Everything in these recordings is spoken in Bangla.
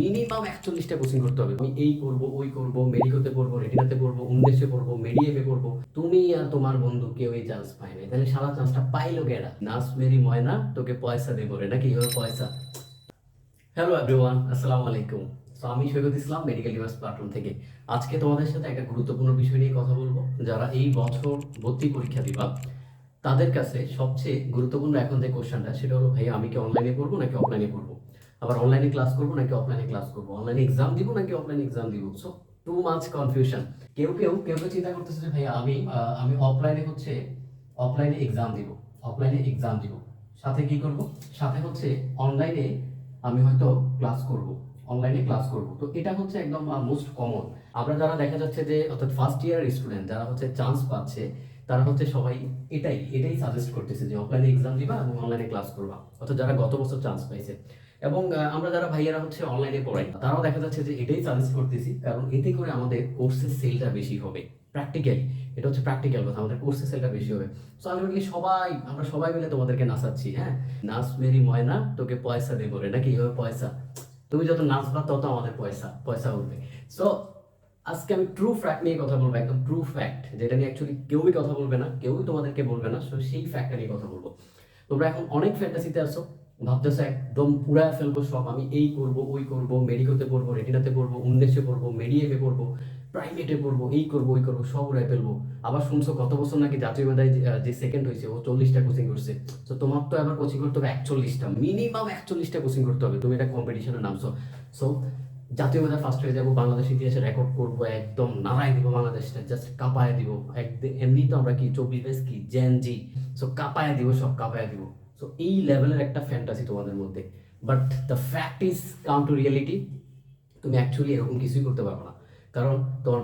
মিনিমাম 41টা কোচিং করতে হবে। আমি এই করব, ওই করব, মেডিকোতে পড়বো, রেটিনাতে পড়বো, উন্মেষে পড়বো, মেডিএমে পড়বো। তুমি আর তোমার বন্ধু কেউ এই চান্স পায় নাই, তাহলে সারা চান্সটা পাইলো কেডা? নাস মেরি ময়না তোকে পয়সা দেবো রে, নাকি এবার পয়সা? হ্যালো এভরিওয়ান, আসসালামু আলাইকুম। সো আমি সৈকত ইসলাম, মেডিকেল ইউনিভার্স প্ল্যাটফর্ম থেকে আজকে তোমাদের সাথে একটা গুরুত্বপূর্ণ বিষয় নিয়ে কথা বলবো। যারা এই বছর ভর্তি পরীক্ষা দিবা, তাদের কাছে সবচেয়ে গুরুত্বপূর্ণ এখন যে কোশ্চেনটা, সেটা হলো ভাই আমি কি অনলাইনে পড়বো নাকি অফলাইনে পড়বো, আবার অনলাইনে ক্লাস করবো নাকি অফলাইনে ক্লাস করবো, অনলাইনে এক্সাম দিব নাকি অফলাইনে এক্সাম দিব। So too much confusion. কেউ কেউ চিন্তা করতেছে যে ভাই আমি অফলাইনে এক্সাম দিব, অফলাইনে এক্সাম দিব, সাথে কি করব, সাথে হচ্ছে অনলাইনে আমি হয়তো ক্লাস করব, অনলাইনে ক্লাস করব। তো এটা হচ্ছে একদম মোস্ট কমন। আমরা যারা দেখা যাচ্ছে যে অর্থাৎ ফার্স্ট ইয়ার স্টুডেন্ট যারা হচ্ছে চান্স পাচ্ছে, তারা হচ্ছে সবাই এটাই সাজেস্ট করতেছে যে অফলাইনে এক্সাম দিবা এবং অনলাইনে ক্লাস করবা, অর্থাৎ যারা গত বছর চান্স পাইছে। এবং আমরা যারা ভাইয়ারা হচ্ছে অনলাইনে পড়াই, তারাও দেখা যাচ্ছে যে এটাই সাজেস্ট করতেছি, কারণ এতে করে আমাদের কোর্সের সেলটা বেশি হবে। প্র্যাকটিক্যালি এটা হচ্ছে প্র্যাকটিক্যাল কথা, আমাদের কোর্সের সেলটা বেশি হবে। সো আলটিমেটলি আমরা সবাই মিলে তোমাদেরকে নাচাচ্ছি। হ্যাঁ, নাচ মেরি ময়না তোকে পয়সা দেবো রে, নাকি এভাবে পয়সা? তুমি যত নাচবা তত আমাদের পয়সা পয়সা উঠবে। সো আজকে আমি ট্রু ফ্যাক্ট নিয়ে কথা বলবো, একদম ট্রু ফ্যাক্ট, যেটা নিয়ে অ্যাকচুয়ালি কেউই কথা বলবে না, কেউই তোমাদেরকে বলবে না। সো সেই ফ্যাক্টটা নিয়ে কথা বলবো। তোমরা এখন অনেক ফ্যান্টাসিতে আসো, ভাবতেছো একদম পুরা ফেলবো সব, আমি এই করব, ওই করব, মেডিকোতে পড়বো, রেটিনাতে পড়বো, উন্নেশে পড়বো, মেডিএমে পড়বো, প্রাইভেটে পড়বো, এই করবো ওই করবো, সব উড়াই ফেলবো। আবার শুনছো গত বছর নাকি জাতীয় মেধায় যে সেকেন্ড হয়েছে ও 40টা কোচিং করছে। তো তোমার তো এবার কোচিং করতে হবে 41টা, মিনিমাম 41টা কোচিং করতে হবে। তুমি এটা কম্পিটিশনে নামছো। সো জাতীয় মেধা ফার্স্ট হয়ে যাবো, বাংলাদেশ ইতিহাসে রেকর্ড করবো, একদম নাড়াই দিব বাংলাদেশটা, জাস্ট কাঁপায় দিব একদম। এমনি তো আমরা কি 24 কি জেন জি। সো কাঁপায় দিব, সব কাঁপায় দিব। সো এই লেভেলের একটা ফ্যান্টাসি তোমাদের মধ্যে, but the fact is come to reality, তুমি অ্যাকচুয়ালি এরকম কিছুই করতে পারবে না। কারণ তোমার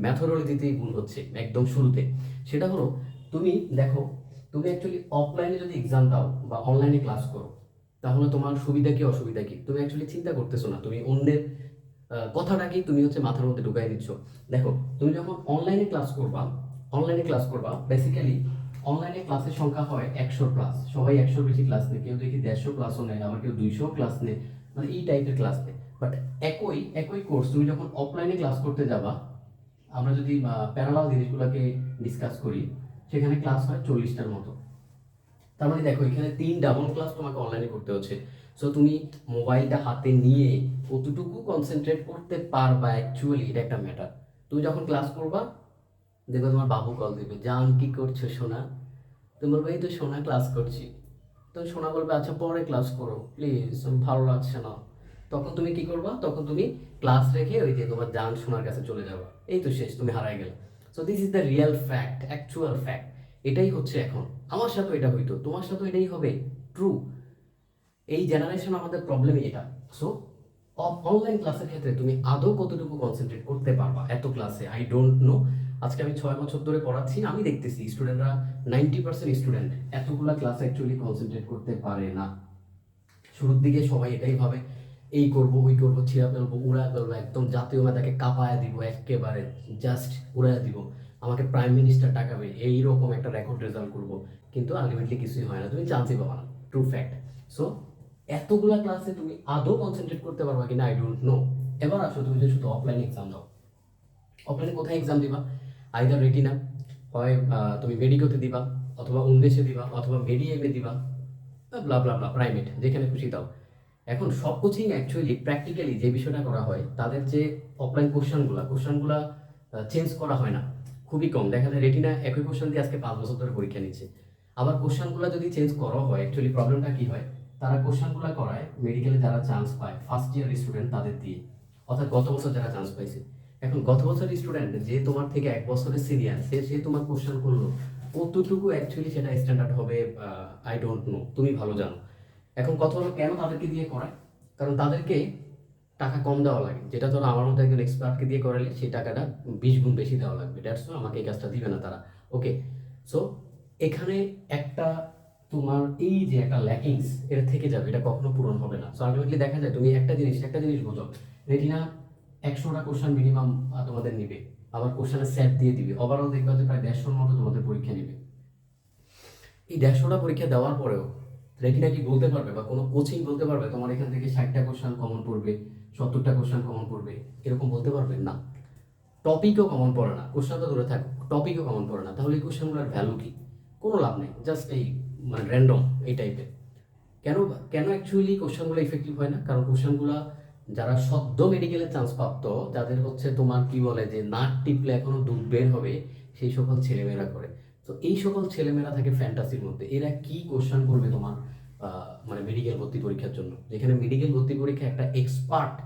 ম্যাথোডলজিতেই ভুল হচ্ছে একদম শুরুতে। সেটা হলো, তুমি দেখো, তুমি অ্যাকচুয়ালি অফলাইনে যদি এক্সাম দাও বা অনলাইনে ক্লাস করো, তাহলে তোমার সুবিধা কি অসুবিধা কি তুমি অ্যাকচুয়ালি চিন্তা করতেছো না। তুমি অন্যের কথাটাকেই তুমি হচ্ছে মাথার মধ্যে ঢুকাই দিচ্ছ। দেখো, তুমি যখন অনলাইনে ক্লাস করবা বেসিক্যালি অনলাইনে ক্লাসের সংখ্যা হয় 100+, সবাই 100 বেশি ক্লাস নেয়, কেউ দেখি 150 ক্লাসও নেয়, আবার কেউ 200 ক্লাস নেয়, মানে এই টাইপের ক্লাস নেয়। বাট একই একই কোর্স তুমি যখন অফলাইনে ক্লাস করতে যাবা, আমরা যদি প্যারালাল জিনিসগুলোকে ডিসকাস করি, সেখানে ক্লাস হয় 40টার মতো। তার মানে দেখো, এখানে 3 ডাবল ক্লাস তোমাকে অনলাইনে করতে হচ্ছে। সো তুমি মোবাইলটা হাতে নিয়ে কতটুকু কনসেন্ট্রেট করতে পারবা, অ্যাকচুয়ালি এটা একটা ম্যাটার। তুমি যখন ক্লাস করবা, দেখবে তোমার বাবু কল দিবে, জান কি করছো সোনা? তুমি বলবে এই তো সোনা ক্লাস করছি। তো সোনা বলবে আচ্ছা পরে ক্লাস করো প্লিজ, ভালো লাগছে না। তখন তুমি কি করবা? তখন তুমি ক্লাস রেখে ওই যে তোমার জান সোনার কাছে চলে যাবা, এই তো শেষ, তুমি হারাই গেলে। So this is the real fact, actual fact. এটাই হচ্ছে এখন। আমার সাথে এটা হইতো, তোমার সাথে এটাই হবে। ট্রু। এই জেনারেশন আমাদের প্রবলেমই এটা। সো অনলাইন ক্লাসের ক্ষেত্রে তুমি আদৌ কতটুকু কনসেন্ট্রেট করতে পারবা এত ক্লাসে, আই ডোন্ট নো। আজকে আমি 6 বছর ধরে পড়াচ্ছি, আমি দেখতেছি স্টুডেন্টরা 90% স্টুডেন্ট এতগুলা ক্লাস অ্যাকচুয়ালি কনসেন্ট্রেট করতে পারে না। শুরুর দিকে সবাই এটাই ভাবে, এই করব, ওই করব, ছিঁড়া ফেলবো, উড়া ফেলবো, একদম জাতীয় মেধাকে কাঁপায় দিব একেবারে, জাস্ট উড়ায় দিব, আমাকে প্রাইম মিনিস্টার টাকাবে, এইরকম একটা রেকর্ড রেজাল্ট করবো। কিন্তু আলটিমেটলি কিছুই হয় না, তুমি চান্সই পাবা না। True fact. সো এতগুলা ক্লাসে তুমি আদৌ কনসেন্ট্রেট করতে পারবা কিনা আই ডোন্ট নো। এবার আসো, তুমি যে শুধু অফলাইন এক্সাম দাও, অফলাইনে কোথায় এক্সাম দিবা? আইদার রেটিনা, হয় তুমি মেডিকোতে দিবা, অথবা উন্মেষে দিবা, অথবা মেডিএমে দিবা, ব্লা ব্লা ব্লা, প্রাইভেট, যেখানে খুশি দাও। এখন সব কোচিং অ্যাকচুয়ালি প্র্যাকটিক্যালি যে বিষয়টা করা হয়, তাদের যে অফলাইন কোশ্চেনগুলো চেঞ্জ করা হয় না, খুবই কম। দেখা যায় রেটিনা একই কোশ্চেন দিয়ে আজকে 5 বছর ধরে পরীক্ষা নিচ্ছে। আবার কোশ্চেনগুলো যদি চেঞ্জ করা হয়, অ্যাকচুয়ালি প্রবলেমটা কি হয়, তারা কোশ্চেনগুলো করায় মেডিকেলে যারা চান্স পায় ফার্স্ট ইয়ার স্টুডেন্ট তাদের দিয়ে, অর্থাৎ গত বছর যারা চান্স পাইছে। এখন গত বছরের স্টুডেন্ট যে তোমার থেকে 1 বছরের সিনিয়র, সে তোমার কোশ্চেন করলো, কতটুকু অ্যাকচুয়ালি সেটা স্ট্যান্ডার্ড হবে আই ডোন্ট নো, তুমি ভালো জানো। এখন কথা হলো, কেন তাদেরকে দিয়ে করায়? কারণ তাদেরকে টাকা কম দেওয়া লাগে, যেটা ধরো আমার মতো একজন এক্সপার্টকে দিয়ে করালে সেই টাকাটা 20 গুণ বেশি দেওয়া লাগবে, দ্যাটস ওয়াই আমাকে এই কাজটা দিবে না তারা। ওকে। সো এখানে একটা তোমার এই যে একটা ল্যাকিংস, এটা থেকে যাবে, এটা কখনো পূরণ হবে না। সো আলটিমেটলি দেখা যায়, তুমি একটা জিনিস বোঝো, রেটিনা 100টা কোশ্চেন মিনিমাম তোমাদের নিবে, আবার কোশ্চেনের সেট দিয়ে দিবে, ওভারঅল দেখবে যে প্রায় 150-র মতো তোমাদের পরীক্ষা নিবে। এই 150টা পরীক্ষা দেওয়ার পরেও রেটিনা কি বলতে পারবে, বা কোনো কোচিং বলতে পারবে তোমার এখান থেকে 60টা কোশ্চেন কমন পড়বে, 70টা কোশ্চেন কমন পড়বে এরকম বলতে পারবেন না। টপিকও কমন পড়ে না, কোশ্চেন তো দূরে থাক, টপিকও কমন পড়ে না, তাহলে এই কোশ্চেনগুলোর ভ্যালু কি? কোনো লাভ নেই, জাস্ট এই মানে র্যান্ডম এই টাইপের। কেন কেন অ্যাকচুয়ালি কোশ্চেনগুলো ইফেক্টিভ হয় না? কারণ কোশ্চেনগুলো যারা সদ্য মেডিকেলের চান্স প্রাপ্ত, যাদের হচ্ছে তোমার কি বলে যে নাক টিপলে এখনো দুধ বের হবে, সেই সকল ছেলেমেয়েরা করে। তো এই সকল ছেলেমেয়েরা থাকে ফ্যান্টাসির মধ্যে। এরা কি কোশ্চেন করবে তোমার মানে মেডিকেল ভর্তি পরীক্ষার জন্য, যেখানে মেডিকেল ভর্তি পরীক্ষা একটা এক্সপার্ট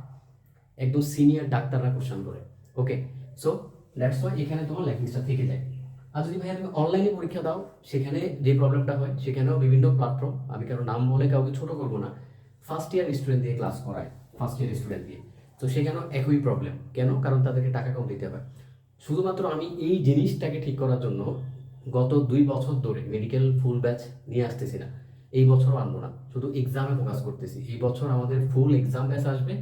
একদম সিনিয়র ডাক্তাররা কোশ্চেন করে। ওকে, সো দ্যাটস ওয়াই এখানে তোমার ল্যাকিংসটা থেকে যায়। আর যদি ভাইয়া তুমি অনলাইনে পরীক্ষা দাও, সেখানে যে প্রবলেমটা হয়, সেখানেও বিভিন্ন প্ল্যাটফর্ম, আমি কারো নাম বলে কাউকে ছোট করবো না, ফার্স্ট ইয়ার স্টুডেন্ট দিয়ে ক্লাস করায়, ফার্স্ট ইয়ার স্টুডেন্ট দিয়ে। তো সেখানেও একই প্রবলেম। কেন? কারণ তাদেরকে টাকা কম দিতে হয়। শুধুমাত্র আমি এই জিনিসটাকে ঠিক করার জন্য গত 2 বছর ধরে মেডিকেল ফুল ব্যাচ নিয়ে আসতেছি না, এই বছরও আনবো না, শুধু এক্সামে ফোকাস করতেছি। এই বছর আমাদের ফুল এক্সাম ব্যাচ আসবে।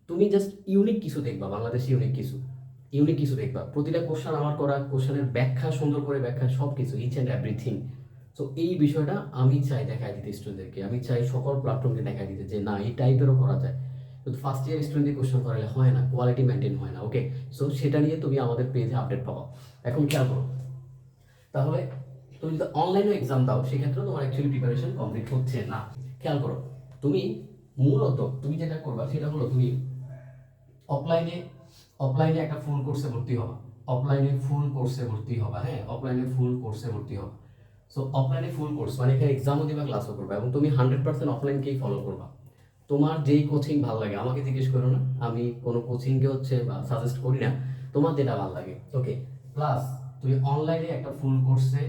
তুমি জাস্ট ইউনিক কিছু দেখবা, বাংলাদেশে ইউনিক কিছু দেখবা। প্রতিটা কোশ্চেন আমার করা, কোশ্চেনের ব্যাখ্যা, সুন্দর করে ব্যাখ্যা, সব কিছু, ইচ অ্যান্ড এভরিথিং। সো এই বিষয়টা আমি চাই দেখাই দিতে স্টুডেন্টদেরকে, আমি চাই সকল প্ল্যাটফর্মকে দেখাই দিতে যে না, এই টাইপেরও করা যায়। কিন্তু ফার্স্ট ইয়ার স্টুডেন্টদের কোশ্চেন করালে হয় না, কোয়ালিটি মেনটেন হয় না। ওকে, সো সেটা নিয়ে তুমি আমাদের পেজে আপডেট পাবা। এখন খেয়াল করো, তাহলে তুমি যদি অনলাইনে এক্সাম দাও, সেক্ষেত্রে তোমার অ্যাকচুয়ালি প্রিপারেশন কমপ্লিট হচ্ছে না। খেয়াল করো, তুমি মূলত তুমি যেটা করবা সেটা হলো তুমি অফলাইনে অফলাইনে একটা ফুল কোর্সে ভর্তি হবা, অফলাইনে ফুল কোর্সে ভর্তি হবা, হ্যাঁ, অফলাইনে ফুল কোর্সে ভর্তি হবা। সো অফলাইনে ফুল কোর্স মানে এখানে এক্সামও দিবা, ক্লাসও করবা, এবং তুমি 100% অফলাইনকেই ফলো করবা। তোমার যেই কোচিং ভালো লাগে আমাকে জিজ্ঞেস করো না, আমি কোনো কোচিংকে হচ্ছে বা সাজেস্ট করি না, তোমার যেটা ভালো লাগে। ওকে, প্লাস তুমি অনলাইনে একটা ফুল কোর্সে,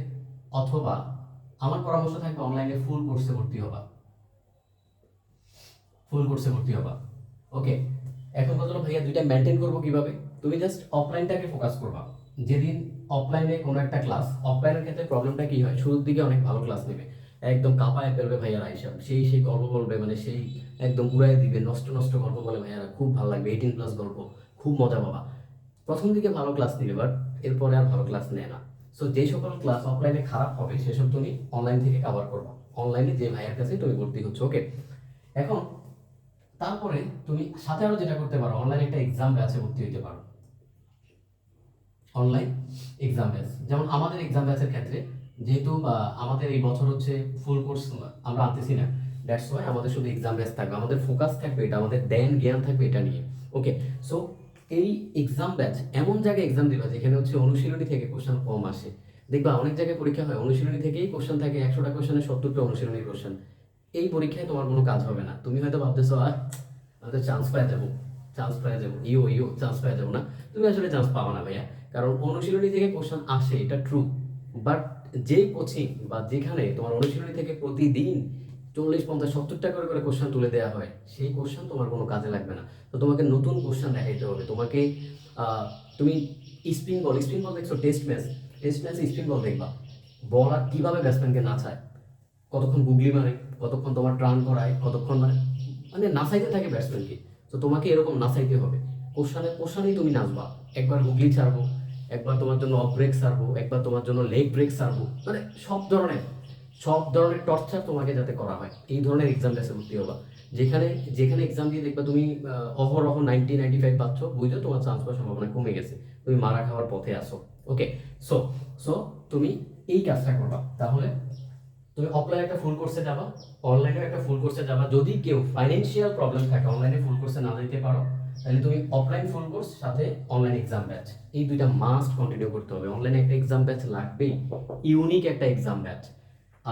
অথবা আমার পরামর্শ থাকবে অনলাইনে ফুল কোর্সে ভর্তি হবা, ফুল কোর্সে ভর্তি হবা। ওকে, এখন কথা হলো ভাইয়া দুইটা মেনটেন করবো কিভাবে? তুমি জাস্ট অফলাইনটাকে ফোকাস করবা। যেদিন অফলাইনে কোনো একটা ক্লাস, অফলাইনের ক্ষেত্রে প্রবলেমটা কি হয়, শুরুর দিকে অনেক ভালো ক্লাস নেবে, একদম কাঁপায় ফেলবে ভাইয়ারা, হিসাব সেই গল্প বলবে, মানে সেই একদম উড়াই দিবে, নষ্ট নষ্ট গল্প বলে ভাইয়ারা, খুব ভালো লাগবে, 18+ গল্প, খুব মজা পাবা। প্রথম দিকে ভালো ক্লাস নিবে, বাট এরপরে আর ভালো ক্লাস নেয় না। সো যে সকল ক্লাস অফলাইনে খারাপ হবে, সেসব তুমি অনলাইন থেকে কভার করবা, অনলাইনে যে ভাইয়ার কাছে তুমি ভর্তি হচ্ছে। ওকে, এখন তারপরে তুমি সাথে আরো যেটা করতে পারো, অনলাইনে একটা এক্সাম ব্যাচে ভর্তি হইতে পারো। অনলাইন এক্সাম ব্যাচ, যেমন আমাদের এক্সাম ব্যাচের ক্ষেত্রে, যেহেতু আমাদের এই বছর হচ্ছে ফুল কোর্স আমরা আনতেছি না, দ্যাটস ওয়াই আমাদের শুধু এক্সাম ব্যাচ থাকবে, আমাদের ফোকাস থাকবে এটা, আমাদের জ্ঞান জ্ঞান থাকবে এটা নিয়ে। ওকে, সো এই এক্সাম ব্যাচ এমন জায়গায় এক্সাম দিবা যেখানে হচ্ছে অনুশীলনী থেকে কোশ্চেন কম আসে। দেখবা অনেক জায়গায় পরীক্ষা হয় অনুশীলনী থেকেই কোশ্চেন থাকে, 100টা কোশ্চেনে 70টা অনুশীলনীর কোশ্চেন। এই পরীক্ষায় তোমার কোনো কাজ হবে না। তুমি হয়তো ভাবতেছো আমাদের চান্স পেয়ে যাবো, চান্স পেয়ে যাবো, ইও চান্স পেয়ে যাবো না। তুমি আসলে চান্স পাবা না ভাইয়া, কারণ অনুশীলনী থেকে কোশ্চেন আসে, এটা ট্রু, বাট যে কোচিং বা যেখানে তোমার অনুশীলনী থেকে প্রতিদিন 40, 50, 70টা করে করে কোশ্চেন তুলে দেওয়া হয়, সেই কোশ্চেন তোমার কোনো কাজে লাগবে না। তো তোমাকে নতুন কোশ্চেন দেখাইতে হবে। তোমাকে তুমি স্পিন বল দেখছো, টেস্ট ম্যাচ স্পিন বল দেখবা, বলার কিভাবে ব্যাটসম্যানকে নাচায়, কতক্ষণ গুগলি মারে, কতক্ষণ তোমার টার্ন করায়, কতক্ষণ মানে মানে নাচাইতে থাকে ব্যাটসম্যানকে। তো তোমাকে এরকম নাচাইতে হবে, কোশ্চানেই তুমি নাচবা। একবার গুগলি ছাড়বো, একবার তোমার জন্য অফ ব্রেক ছাড়বো, একবার তোমার জন্য লেগ ব্রেক ছাড়বো, মানে সব ধরনের টর্চার তোমাকে যাতে করা হয়, এই ধরনের এক্সাম বেসে ভর্তি হবা। যেখানে যেখানে এক্সাম দিয়ে দেখবা তুমি অহরহ 90-95 পাচ্ছ, বুঝছো তোমার চান্স পাওয়ার সম্ভাবনা কমে গেছে, তুমি মারা খাওয়ার পথে আসো। ওকে, সো সো তুমি এই কাজটা করবা। তাহলে তুমি অফলাইনে একটা ফুল কোর্সে যাবা, অনলাইনে একটা ফুল কোর্সে যাবা। যদি কেউ ফাইন্যান্সিয়াল প্রবলেম থাকে, অনলাইনে ফুল কোর্সে না যেতে পারো, তাহলে তুমি অফলাইন ফুল কোর্স সাথে অনলাইন এক্সাম ব্যাচ, এই দুইটা মাস্ট কন্টিনিউ করতে হবে। অনলাইনে একটা এক্সাম ব্যাচ লাগবেই, ইউনিক একটা এক্সাম ব্যাচ,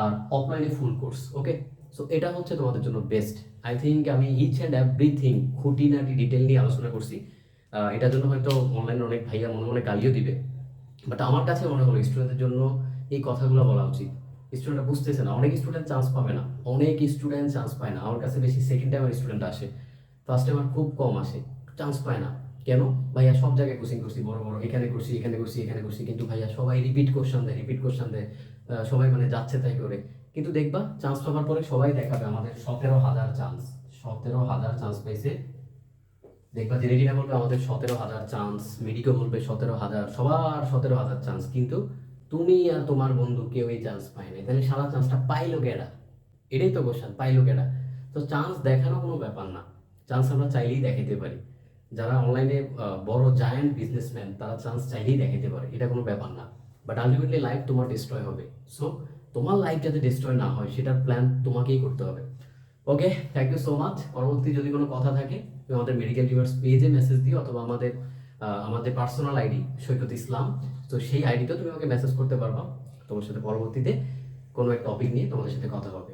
আর অফলাইনে ফুল কোর্স। ওকে, সো এটা হচ্ছে তোমাদের জন্য বেস্ট। আই থিঙ্ক আমি ইচ অ্যান্ড এভরিথিং খুঁটিনাটি ডিটেল নিয়ে আলোচনা করছি। এটার জন্য হয়তো অনলাইনে অনেক ভাইয়া মনে মনে গালিও দিবে, বাট আমার কাছে মনে হলো স্টুডেন্টদের জন্য এই কথাগুলো বলা উচিত। স্টুডেন্টরা বুঝতেছে না, অনেক স্টুডেন্ট চান্স পাবে না, অনেক স্টুডেন্ট চান্স পায় না। আমার কাছে বেশি সেকেন্ড টাইমের স্টুডেন্ট আসে, ফার্স্ট টাইমার খুব কম আসে, চান্স পায় না। কেন? ভাইয়া সব জায়গায় কোচিং করছি, বড় বড়, এখানে করছি, এখানে করছি, কিন্তু ভাইয়া সবাই রিপিট কোশ্চেন দেয়, সবাই মানে যাচ্ছে তাই করে। কিন্তু দেখবা চান্স পাওয়ার পরে সবাই দেখাবে আমাদের 17,000 চান্স পাইছে। দেখবা জেনেটিনা বলবে আমাদের 17,000 চান্স, মেডিকো বলবে 17,000, সবার 17,000 চান্স, কিন্তু তুমি আর তোমার বন্ধু কেউ এই চান্স পায় না। তাহলে সারা চান্সটা পাইলো কেডা? এটাই তো কোশ্চেন, পাইলো কেডা? তো চান্স দেখানো কোনো ব্যাপার না, চান্স আমরা চাইলেই দেখাতে পারি। যারা অনলাইনে বড় জায়ান্ট বিজনেসম্যান তারা চান্স চাইলেই দেখাতে পারে, এটা কোনো ব্যাপার না। বাট আলটিমেটলি লাইফ তোমার ডিস্ট্রয় হবে। সো তোমার লাইফ যাতে ডিস্ট্রয় না হয় সেটার প্ল্যান তোমাকেই করতে হবে। ওকে, থ্যাংক ইউ সো মাচ। পরবর্তী যদি কোনো কথা থাকে তুমি আমাদের মেডিকেল টিউটর্স পেজে মেসেজ দিও, অথবা আমাদের পার্সোনাল আইডি সৈকত ইসলাম, তো সেই আইডিতেও তুমি আমাকে মেসেজ করতে পারবা। তোমার সাথে পরবর্তীতে কোনো একটা টপিক নিয়ে তোমাদের সাথে কথা হবে।